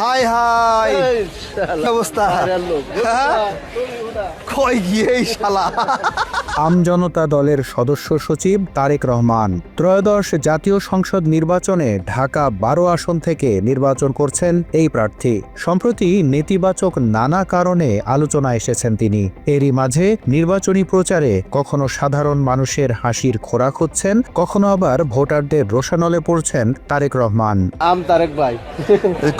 High high অবস্থা কই গিয়ে এই শালা। আমজনতা দলের সদস্য সচিব তারেক রহমান ত্রয়োদশ জাতীয় সংসদ নির্বাচনে ঢাকা 12 আসন থেকে নির্বাচন করছেন এই প্রার্থী। সম্প্রতি নেতিবাচক নানা কারণে আলোচনা এসেছেন তিনি। এরই মাঝে নির্বাচনী প্রচারে কখনো সাধারণ মানুষের হাসির খোরাক হচ্ছেন, কখনো আবার ভোটারদের রোষানলে পড়ছেন তারেক রহমান। তারেক ভাই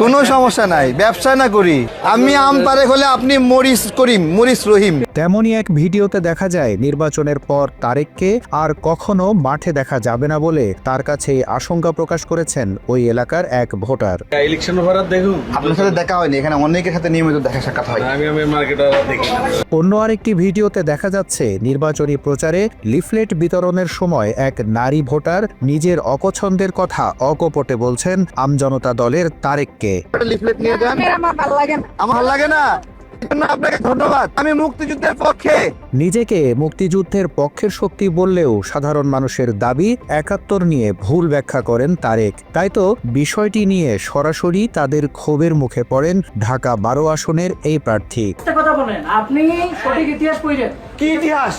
কোনো সমস্যা নাই, ব্যবসা না করি আমি। আম তারেক হলে আপনি মরিস করিম, মরিস রহিম। তেমনই এক ভিডিওতে দেখা যায় নির্বাচনের পর তারেককে আর কখনো মাঠে দেখা যাবে না বলে তার কাছে আশঙ্কা প্রকাশ করেছেন ওই এলাকার এক ভোটার। ইলেকশন ভরার দেখুন, আপনার সাথে দেখা হয়নি, এখানে অনেকের সাথে নিয়মিত দেখা সাক্ষাৎ হয়। আমি মার্কেটে দেখি। অন্য আরেকটি ভিডিওতে দেখা যাচ্ছে নির্বাচনী প্রচারে লিফলেট বিতরণের সময় এক নারী ভোটার নিজের অপছন্দের কথা অকপটে বলছেন আমজনতা দলের তারেককে। লিফলেট নিয়ে যান, আমার ভালো লাগে না। আপনাকে ধন্যবাদ। আমি মুক্তিযুদ্ধের পক্ষে। নিজেকে মুক্তিযুদ্ধের পক্ষের শক্তি বললেও সাধারণ মানুষের দাবি ৭১ নিয়ে ভুল ব্যাখ্যা করেন তারেক। তাই তো বিষয়টি নিয়ে সরাসরি তাদের ক্ষোভের মুখে পড়েন ঢাকা 12 আসনের এই প্রার্থী। কথা বলেন, আপনি সঠিক ইতিহাস পড়েন। কি ইতিহাস?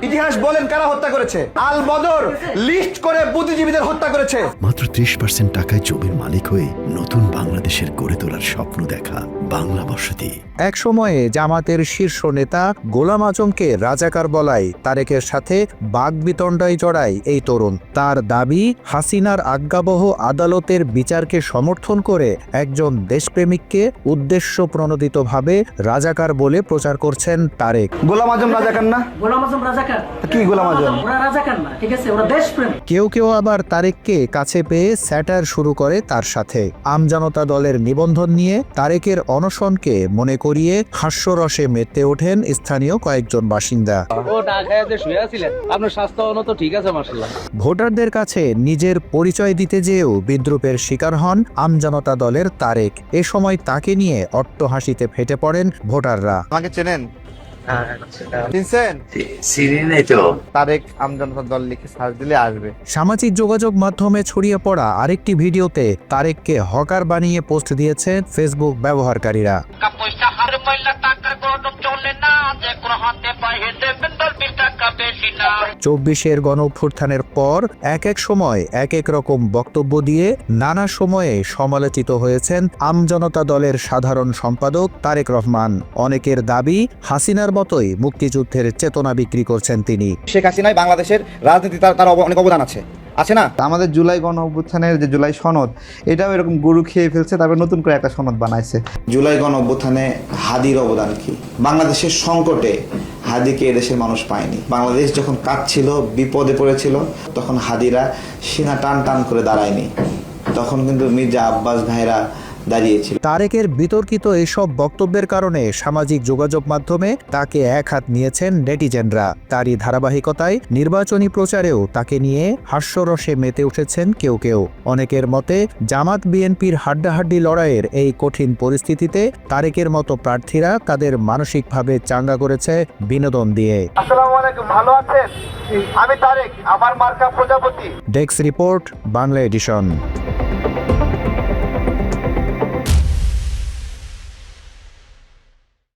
ইতিহাস বলেন, কারা হত্যা করেছে? আল বদর লিস্ট করে বুদ্ধিজীবীদের হত্যা করেছে। মাত্র ৩০% টাকায় জমির মালিক হয়ে নতুন বাংলাদেশের গড়ে তোলার স্বপ্ন দেখা বাংলা বসতি। এক সময়ে জামাতের শীর্ষ নেতা গোলাম আজমকে রাজাকার বলায় তারেকের সাথে বাগবিতণ্ডায় জড়ায় এই তরুণ। তার দাবি, হাসিনার আজ্ঞাবহ আদালতের বিচারকে সমর্থন করে একজন দেশপ্রেমিককে উদ্দেশ্য প্রণোদিতভাবে রাজাকার বলে প্রচার করছেন তারেক। গোলাম আজম রাজাকার না? গোলাম আজম রাজাকার? কি গোলাম আজম? ওরা রাজাকার না, ঠিক আছে, ওরা দেশপ্রেমিক। কেউ কেউ আবার তারেককে কাছে পেয়ে স্যাটার শুরু করে তার সাথে। আমজনতা দলের নিবন্ধন নিয়ে তারেকের অনশনকে মনে করিয়ে হাস্যরসে মেতে ওঠেন স্থানীয় কয়েকজন বাসিন্দা। ও ঢাকায় যে শুয়ে আছিলেন, আপনার স্বাস্থ্য তো ঠিক আছে মাশাআল্লাহ। ভোটারদের কাছে নিজের পরিচয় দিতে যেয়েও বিদ্রূপের শিকার হন আমজনতা দলের তারেক। এ সময় তাকে নিয়ে অট্টহাসিতে ফেটে পড়েন ভোটাররা। আমাকে চেনেন? তারেক আমজনতা দল লিখে সার্চ দিলে আসবে। সামাজিক যোগাযোগ মাধ্যমে ছড়িয়ে পড়া আরেকটি ভিডিওতে তারেককে হকার বানিয়ে পোস্ট দিয়েছেন ফেসবুক ব্যবহারকারীরা। ২৪-এর গণঅভ্যুত্থানের পর এক এক সময় এক এক রকম বক্তব্য দিয়ে নানা সময়ে সমালোচিত হয়েছেন আমজনতা দলের সাধারণ সম্পাদক তারেক রহমান। অনেকের দাবি, হাসিনার মতোই মুক্তিযুদ্ধের চেতনা বিক্রি করছেন তিনি। শেখ হাসিনায় বাংলাদেশের রাজনীতি তার অনেক অবদান আছে না? আমাদের জুলাই গণ অভ্যুত্থানের যে জুলাই সনদ, এটাও এরকম গরু খেয়ে ফেলছে, তারপর নতুন করে একটা সনদ বানাইছে। জুলাই গণ অভ্যুত্থানে হাদির অবদান কি? বাংলাদেশের সংকটে হাদিকে এদেশের মানুষ পায়নি। বাংলাদেশ যখন কাঁদছিল, বিপদে পড়েছিল, তখন হাদিরা সিনা টান টান করে দাঁড়ায়নি। তখন কিন্তু মির্জা আব্বাস ভাইরা দাঁড়িয়েছিল। তারেকের বিতর্কিত এসব বক্তব্যের কারণে সামাজিক যোগাযোগ মাধ্যমে তাকে এক হাত নিয়েছেন নেটিজেনরা। তারই ধারাবাহিকতায় নির্বাচনী প্রচারেও তাকে নিয়ে হাস্যরসে মেতে উঠেছেন কেউ কেউ। অনেকের মতে জামাত বিএনপির হাড্ডাহাড্ডি লড়াইয়ের এই কঠিন পরিস্থিতিতে তারেকের মতো প্রার্থীরা তাদের মানসিকভাবে চাঙ্গা করেছে বিনোদন দিয়ে। আসসালামু আলাইকুম, ভালো আছেন? আমি তারেক, আমার মার্কা প্রজাপতি। Desk report, Bangla addition.